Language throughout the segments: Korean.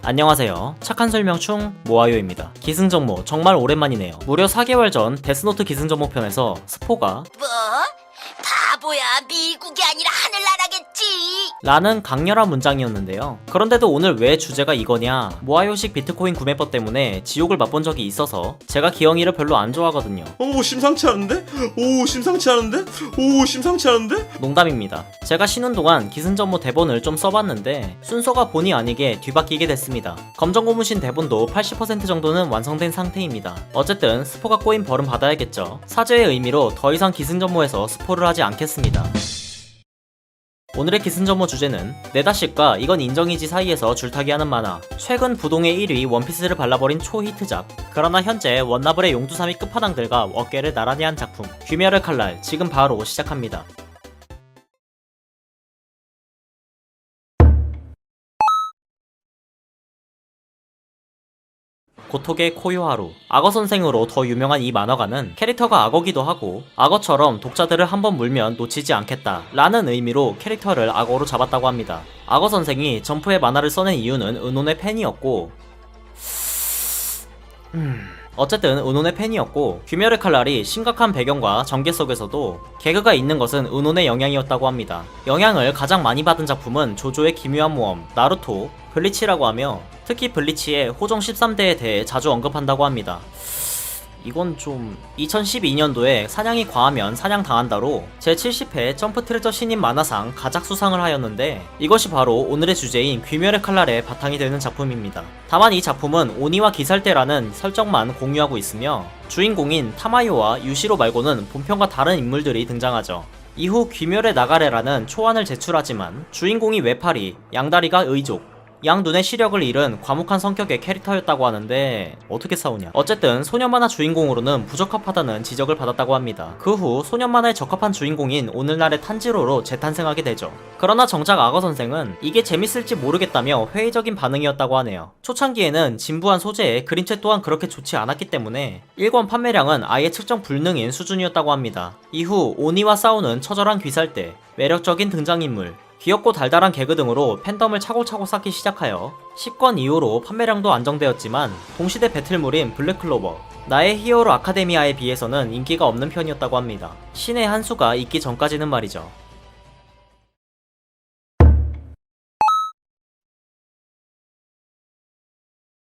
안녕하세요. 착한 설명충 모아요입니다. 기승전모 정말 오랜만이네요. 무려 4개월 전 데스노트 기승전모 편에서 스포가 뭐? 바보야, 미국이 아니라 하늘나라겠지. 라는 강렬한 문장이었는데요. 그런데도 오늘 왜 주제가 이거냐, 모아요식 비트코인 구매법 때문에 지옥을 맛본 적이 있어서 제가 기영이를 별로 안 좋아하거든요. 오, 심상치 않은데? 오, 심상치 않은데? 오, 심상치 않은데? 농담입니다. 제가 쉬는 동안 기승전모 대본을 좀 써봤는데 순서가 본의 아니게 뒤바뀌게 됐습니다. 검정고무신 대본도 80% 정도는 완성된 상태입니다. 어쨌든 스포가 꼬인 벌은 받아야겠죠. 사죄의 의미로 더 이상 기승전모에서 스포를 하지 않겠습니다. 오늘의 기승전모 주제는 네다씩과 이건 인정이지 사이에서 줄타기하는 만화, 최근 부동의 1위 원피스를 발라버린 초히트작, 그러나 현재 원나블의 용두삼이 끝판왕들과 어깨를 나란히 한 작품 귀멸의 칼날, 지금 바로 시작합니다. 고토게 코요하루, 악어 선생으로 더 유명한 이 만화가는 캐릭터가 악어기도 하고 악어처럼 독자들을 한번 물면 놓치지 않겠다 라는 의미로 캐릭터를 악어로 잡았다고 합니다. 악어 선생이 점프의 만화를 써낸 이유는 은혼의 팬이었고 어쨌든 은혼의 팬이었고 귀멸의 칼날이 심각한 배경과 전개 속에서도 개그가 있는 것은 은혼의 영향이었다고 합니다. 영향을 가장 많이 받은 작품은 조조의 기묘한 모험, 나루토, 블리치라고 하며 특히 블리치의 호종 13대에 대해 자주 언급한다고 합니다. 이건 좀 2012년도에 사냥이 과하면 사냥당한다로 제70회 점프 트레저 신인 만화상 가작 수상을 하였는데 이것이 바로 오늘의 주제인 귀멸의 칼날의 바탕이 되는 작품입니다. 다만 이 작품은 오니와 기살대라는 설정만 공유하고 있으며 주인공인 타마요와 유시로 말고는 본편과 다른 인물들이 등장하죠. 이후 귀멸의 나가레라는 초안을 제출하지만 주인공이 외파리, 양다리가 의족, 양눈의 시력을 잃은 과묵한 성격의 캐릭터였다고 하는데 어떻게 싸우냐. 어쨌든 소년만화 주인공으로는 부적합하다는 지적을 받았다고 합니다. 그 후 소년만화에 적합한 주인공인 오늘날의 탄지로로 재탄생하게 되죠. 그러나 정작 악어 선생은 이게 재밌을지 모르겠다며 회의적인 반응이었다고 하네요. 초창기에는 진부한 소재에 그림체 또한 그렇게 좋지 않았기 때문에 1권 판매량은 아예 측정 불능인 수준이었다고 합니다. 이후 오니와 싸우는 처절한 귀살대, 매력적인 등장인물, 귀엽고 달달한 개그 등으로 팬덤을 차곡차곡 쌓기 시작하여 10권 이후로 판매량도 안정되었지만 동시대 배틀물인 블랙클로버, 나의 히어로 아카데미아에 비해서는 인기가 없는 편이었다고 합니다. 신의 한 수가 있기 전까지는 말이죠.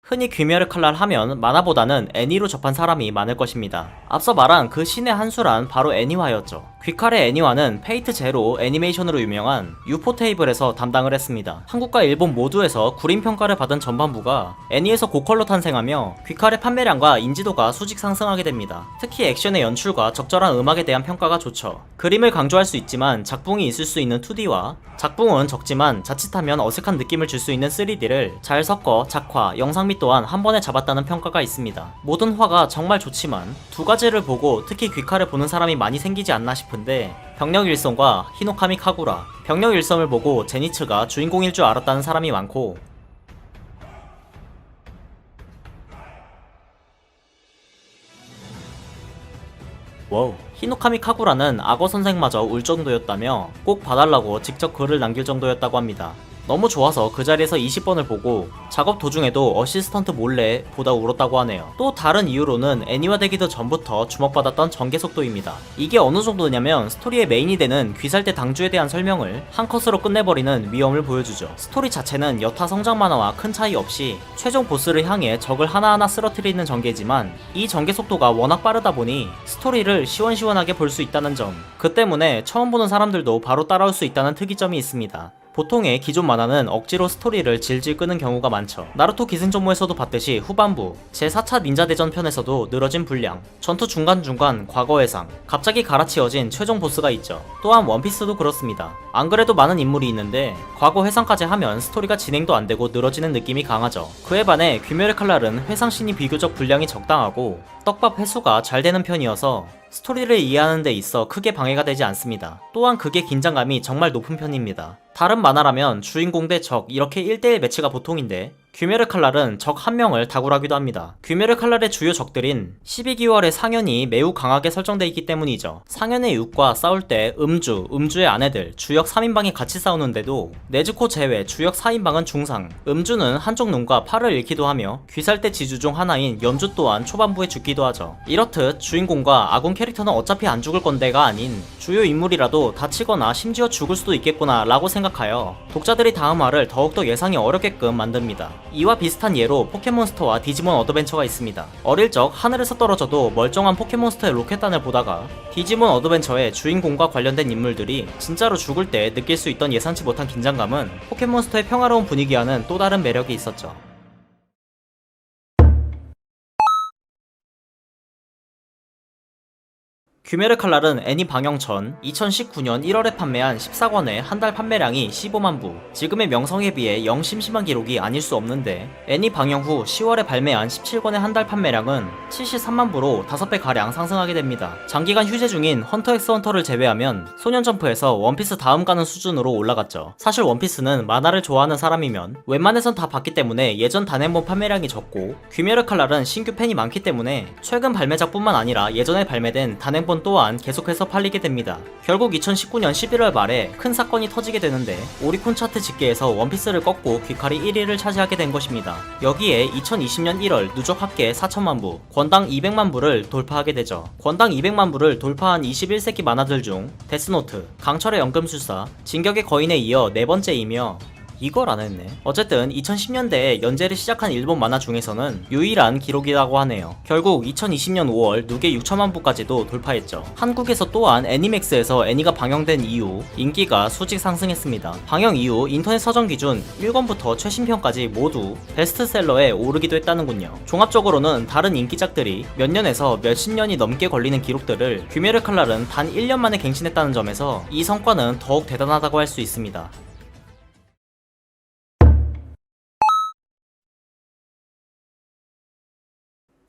흔히 귀멸의 칼날 하면 만화보다는 애니로 접한 사람이 많을 것입니다. 앞서 말한 그 신의 한 수란 바로 애니화였죠. 귀칼의 애니화는 페이트 제로 애니메이션으로 유명한 유포 테이블에서 담당을 했습니다. 한국과 일본 모두에서 구림 평가를 받은 전반부가 애니에서 고퀄로 탄생하며 귀칼의 판매량과 인지도가 수직 상승하게 됩니다. 특히 액션의 연출과 적절한 음악에 대한 평가가 좋죠. 그림을 강조할 수 있지만 작붕이 있을 수 있는 2D와 작붕은 적지만 자칫하면 어색한 느낌을 줄 수 있는 3D를 잘 섞어 작화, 영상 및 또한 한 번에 잡았다는 평가가 있습니다. 모든 화가 정말 좋지만 두 가지를 보고 특히 귀칼을 보는 사람이 많이 생기지 않나 싶은데 병력일성과 히노카미 카구라, 병력일성을 보고 제니츠가 주인공일 줄 알았다는 사람이 많고 와우. 히노카미 카구라는 악어 선생마저 울 정도였다며 꼭 봐달라고 직접 글을 남길 정도였다고 합니다. 너무 좋아서 그 자리에서 20번을 보고 작업 도중에도 어시스턴트 몰래 보다 울었다고 하네요. 또 다른 이유로는 애니화되기도 전부터 주목받았던 전개 속도입니다. 이게 어느 정도냐면 스토리의 메인이 되는 귀살대 당주에 대한 설명을 한 컷으로 끝내버리는 위험을 보여주죠. 스토리 자체는 여타 성장 만화와 큰 차이 없이 최종 보스를 향해 적을 하나하나 쓰러뜨리는 전개지만 이 전개 속도가 워낙 빠르다 보니 스토리를 시원시원하게 볼 수 있다는 점, 그 때문에 처음 보는 사람들도 바로 따라올 수 있다는 특이점이 있습니다. 보통의 기존 만화는 억지로 스토리를 질질 끄는 경우가 많죠. 나루토 기승전모에서도 봤듯이 후반부 제4차 닌자대전 편에서도 늘어진 분량, 전투 중간중간 과거 회상, 갑자기 갈아치워진 최종 보스가 있죠. 또한 원피스도 그렇습니다. 안 그래도 많은 인물이 있는데 과거 회상까지 하면 스토리가 진행도 안되고 늘어지는 느낌이 강하죠. 그에 반해 귀멸의 칼날은 회상씬이 비교적 분량이 적당하고 떡밥 회수가 잘 되는 편이어서 스토리를 이해하는 데 있어 크게 방해가 되지 않습니다. 또한 그게 긴장감이 정말 높은 편입니다. 다른 만화라면 주인공 대 적 이렇게 1대1 매치가 보통인데 귀멸의 칼날은 적 한 명을 다굴하기도 합니다. 귀멸의 칼날의 주요 적들인 12기월의 상현이 매우 강하게 설정되어 있기 때문이죠. 상현의 육과 싸울 때 음주의 아내들 주역 3인방이 같이 싸우는데도 네즈코 제외 주역 4인방은 중상, 음주는 한쪽 눈과 팔을 잃기도 하며 귀살대 지주 중 하나인 염주 또한 초반부에 죽기도 하죠. 이렇듯 주인공과 아군 캐릭터는 어차피 안 죽을 건데가 아닌 주요 인물이라도 다치거나 심지어 죽을 수도 있겠구나 라고 생각하여 독자들이 다음 화를 더욱더 예상이 어렵게끔 만듭니다. 이와 비슷한 예로 포켓몬스터와 디지몬 어드벤처가 있습니다. 어릴 적 하늘에서 떨어져도 멀쩡한 포켓몬스터의 로켓단을 보다가 디지몬 어드벤처의 주인공과 관련된 인물들이 진짜로 죽을 때 느낄 수 있던 예상치 못한 긴장감은 포켓몬스터의 평화로운 분위기와는 또 다른 매력이 있었죠. 귀멸의 칼날은 애니 방영 전 2019년 1월에 판매한 14권의 한 달 판매량이 15만 부, 지금의 명성에 비해 영 심심한 기록이 아닐 수 없는데 애니 방영 후 10월에 발매한 17권의 한 달 판매량은 73만 부로 5배가량 상승하게 됩니다. 장기간 휴재 중인 헌터 x 헌터를 제외하면 소년점프에서 원피스 다음 가는 수준으로 올라갔죠. 사실 원피스는 만화를 좋아하는 사람이면 웬만해선 다 봤기 때문에 예전 단행본 판매량이 적고, 귀멸의 칼날은 신규 팬이 많기 때문에 최근 발매작뿐만 아니라 예전에 발매된 단행본 또한 계속해서 팔리게 됩니다. 결국 2019년 11월 말에 큰 사건이 터지게 되는데 오리콘 차트 집계에서 원피스를 꺾고 귀칼이 1위를 차지하게 된 것입니다. 여기에 2020년 1월 누적 합계 4천만 부, 권당 200만 부를 돌파하게 되죠. 권당 200만 부를 돌파한 21세기 만화들 중 데스노트, 강철의 연금술사, 진격의 거인에 이어 네 번째이며 이걸 안 했네. 어쨌든 2010년대에 연재를 시작한 일본 만화 중에서는 유일한 기록이라고 하네요. 결국 2020년 5월 누계 6천만 부까지도 돌파했죠. 한국에서 또한 애니맥스에서 애니가 방영된 이후 인기가 수직 상승했습니다. 방영 이후 인터넷 서점 기준 1권부터 최신편까지 모두 베스트셀러에 오르기도 했다는군요. 종합적으로는 다른 인기작들이 몇 년에서 몇십 년이 넘게 걸리는 기록들을 귀멸의 칼날은 단 1년 만에 갱신했다는 점에서 이 성과는 더욱 대단하다고 할 수 있습니다.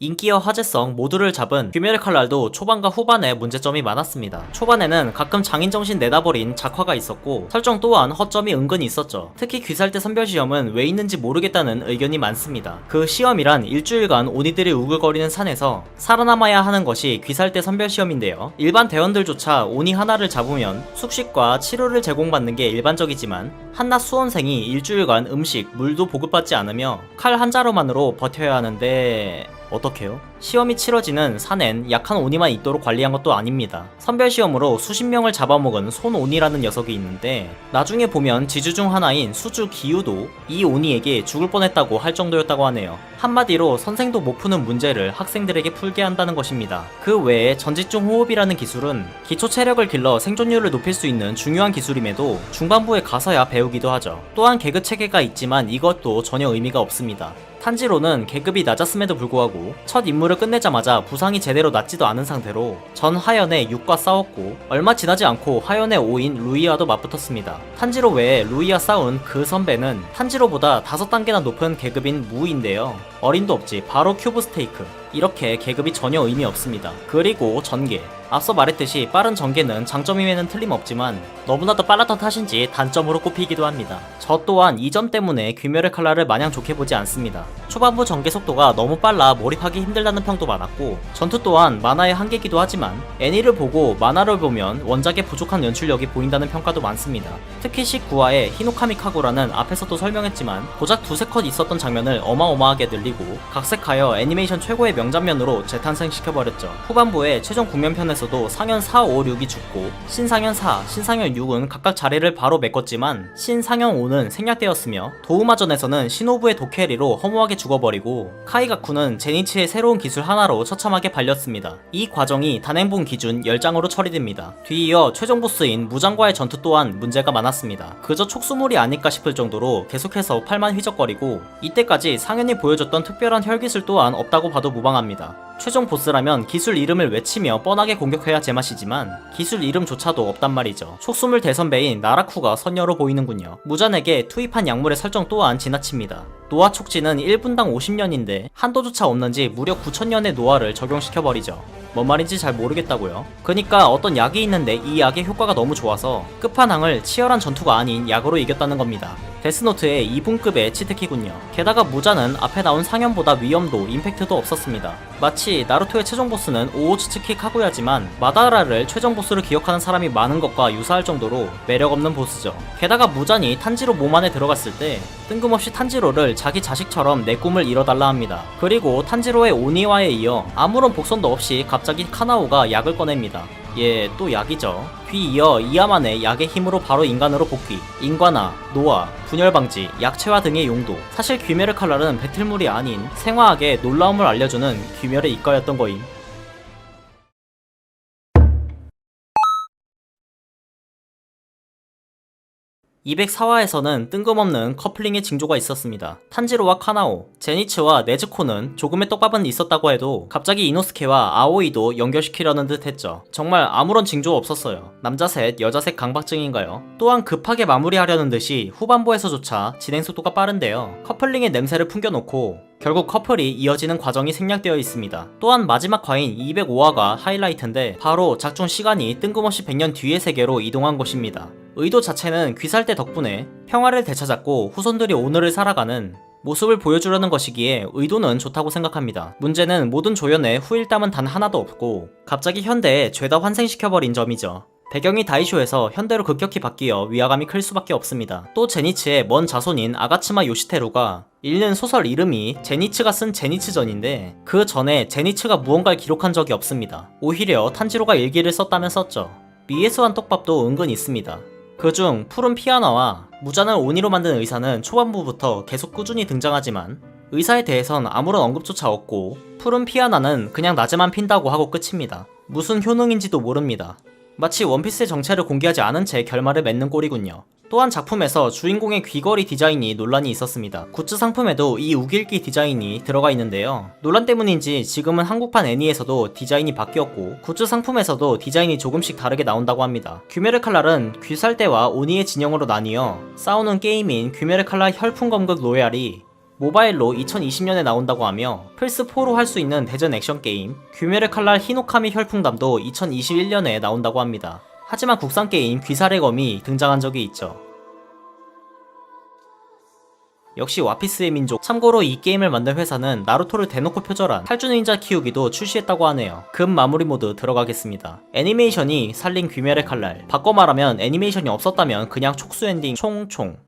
인기와 화제성 모두를 잡은 귀멸의 칼날도 초반과 후반에 문제점이 많았습니다. 초반에는 가끔 장인정신 내다버린 작화가 있었고 설정 또한 허점이 은근히 있었죠. 특히 귀살대 선별시험은 왜 있는지 모르겠다는 의견이 많습니다. 그 시험이란 일주일간 오니들이 우글거리는 산에서 살아남아야 하는 것이 귀살대 선별시험인데요. 일반 대원들조차 오니 하나를 잡으면 숙식과 치료를 제공받는 게 일반적이지만 한낱 수험생이 일주일간 음식, 물도 보급받지 않으며 칼 한 자루만으로 버텨야 하는데 어떡해요? 시험이 치러지는 산엔 약한 오니만 있도록 관리한 것도 아닙니다. 선별시험으로 수십 명을 잡아먹은 손오니라는 녀석이 있는데 나중에 보면 지주 중 하나인 수주 기우도 이 오니에게 죽을 뻔했다고 할 정도였다고 하네요. 한마디로 선생도 못 푸는 문제를 학생들에게 풀게 한다는 것입니다. 그 외에 전집중 호흡이라는 기술은 기초 체력을 길러 생존율을 높일 수 있는 중요한 기술임에도 중반부에 가서야 배우기도 하죠. 또한 계급 체계가 있지만 이것도 전혀 의미가 없습니다. 탄지로는 계급이 낮았음에도 불구하고 첫 임무를 끝내자마자 부상이 제대로 낫지도 않은 상태로 전 하연의 6과 싸웠고 얼마 지나지 않고 하연의 5인 루이아도 맞붙었습니다. 탄지로 외에 루이아 싸운 그 선배는 탄지로보다 5단계나 높은 계급인 무인데요. 어림도 없지 바로 큐브 스테이크. 이렇게 계급이 전혀 의미 없습니다. 그리고 전개. 앞서 말했듯이 빠른 전개는 장점임에는 틀림없지만 너무나도 빨랐던 탓인지 단점으로 꼽히기도 합니다. 저 또한 이 점 때문에 귀멸의 칼날을 마냥 좋게 보지 않습니다. 초반부 전개 속도가 너무 빨라 몰입하기 힘들다는 평도 많았고 전투 또한 만화의 한계이기도 하지만 애니를 보고 만화를 보면 원작의 부족한 연출력이 보인다는 평가도 많습니다. 특히 19화에 히노카미 카구라는 앞에서도 설명했지만 고작 두세 컷 있었던 장면을 어마어마하게 늘리고 각색하여 애니메이션 최고의 명장면으로 재탄생시켜버렸죠. 후반부에 최종 국면편에서도 상현 4, 5, 6이 죽고 신상현 4, 신상현 6은 각각 자리를 바로 메꿨지만 신상현 5는 생략되었으며 도우마전에서는 시노부의 도캐리로 허무하게 죽어버리고 카이가쿠는 제니치의 새로운 기술 하나로 처참하게 발렸습니다. 이 과정이 단행본 기준 10장으로 처리됩니다. 뒤이어 최종 보스인 무장과의 전투 또한 문제가 많았습니다. 그저 촉수물이 아닐까 싶을 정도로 계속해서 팔만 휘적거리고 이때까지 상현이 보여줬던 특별한 혈기술 또한 없다고 봐도 무방합니다. 최종 보스라면 기술 이름을 외치며 뻔하게 공격해야 제맛이지만 기술 이름조차도 없단 말이죠. 촉수물 대선배인 나라쿠가 선녀로 보이는군요. 무잔에게 투입한 약물의 설정 또한 지나칩니다. 노화 촉진은 1분당 50년인데 한도조차 없는지 무려 9000년의 노화를 적용시켜버리죠. 뭔 말인지 잘 모르겠다고요. 그니까 어떤 약이 있는데 이 약의 효과가 너무 좋아서 끝판왕을 치열한 전투가 아닌 약으로 이겼다는 겁니다. 데스노트의 2분급의 치트키군요. 게다가 무자는 앞에 나온 상현보다 위험도, 임팩트도 없었습니다. 마치 나루토의 최종 보스는 오오츠츠키 카구야지만 마다라를 최종 보스로 기억하는 사람이 많은 것과 유사할 정도로 매력없는 보스죠. 게다가 무잔이 탄지로 몸 안에 들어갔을 때 뜬금없이 탄지로를 자기 자식처럼 내 꿈을 이뤄달라 합니다. 그리고 탄지로의 오니와에 이어 아무런 복선도 없이 갑자기 카나오가 약을 꺼냅니다. 예, 또 약이죠. 뒤이어 이야만의 약의 힘으로 바로 인간으로 복귀, 인과나, 노화, 분열 방지, 약체화 등의 용도. 사실 귀멸의 칼날은 배틀물이 아닌 생화학의 놀라움을 알려주는 귀멸의 이과였던 거임. 204화에서는 뜬금없는 커플링의 징조가 있었습니다. 탄지로와 카나오, 제니츠와 네즈코는 조금의 떡밥은 있었다고 해도 갑자기 이노스케와 아오이도 연결시키려는 듯 했죠. 정말 아무런 징조 없었어요. 남자 셋, 여자 셋 강박증인가요? 또한 급하게 마무리하려는 듯이 후반부에서조차 진행 속도가 빠른데요. 커플링의 냄새를 풍겨놓고 결국 커플이 이어지는 과정이 생략되어 있습니다. 또한 마지막 화인 205화가 하이라이트인데 바로 작중 시간이 뜬금없이 100년 뒤의 세계로 이동한 것입니다. 의도 자체는 귀살대 덕분에 평화를 되찾았고 후손들이 오늘을 살아가는 모습을 보여주려는 것이기에 의도는 좋다고 생각합니다. 문제는 모든 조연에 후일담은 단 하나도 없고 갑자기 현대에 죄다 환생시켜버린 점이죠. 배경이 다이쇼에서 현대로 급격히 바뀌어 위화감이 클 수밖에 없습니다. 또 제니츠의 먼 자손인 아가츠마 요시테루가 읽는 소설 이름이 제니츠가 쓴 제니츠전인데 그 전에 제니츠가 무언가를 기록한 적이 없습니다. 오히려 탄지로가 일기를 썼다면 썼죠. 미에스한 떡밥도 은근 있습니다. 그중 푸른 피아나와 무잔을 오니로 만든 의사는 초반부부터 계속 꾸준히 등장하지만 의사에 대해선 아무런 언급조차 없고 푸른 피아나는 그냥 낮에만 핀다고 하고 끝입니다. 무슨 효능인지도 모릅니다. 마치 원피스의 정체를 공개하지 않은 채 결말을 맺는 꼴이군요. 또한 작품에서 주인공의 귀걸이 디자인이 논란이 있었습니다. 굿즈 상품에도 이 우길기 디자인이 들어가 있는데요. 논란 때문인지 지금은 한국판 애니에서도 디자인이 바뀌었고 굿즈 상품에서도 디자인이 조금씩 다르게 나온다고 합니다. 귀멸의 칼날은 귀살대와 오니의 진영으로 나뉘어 싸우는 게임인 귀멸의 칼날 혈풍검극 로얄이 모바일로 2020년에 나온다고 하며 플스4로 할 수 있는 대전 액션 게임 귀멸의 칼날 히노카미 혈풍담도 2021년에 나온다고 합니다. 하지만 국산 게임 귀살의 검이 등장한 적이 있죠. 역시 와피스의 민족. 참고로 이 게임을 만든 회사는 나루토를 대놓고 표절한 탈주닌자 키우기도 출시했다고 하네요. 금 마무리 모드 들어가겠습니다. 애니메이션이 살린 귀멸의 칼날. 바꿔 말하면 애니메이션이 없었다면 그냥 촉수 엔딩 총총.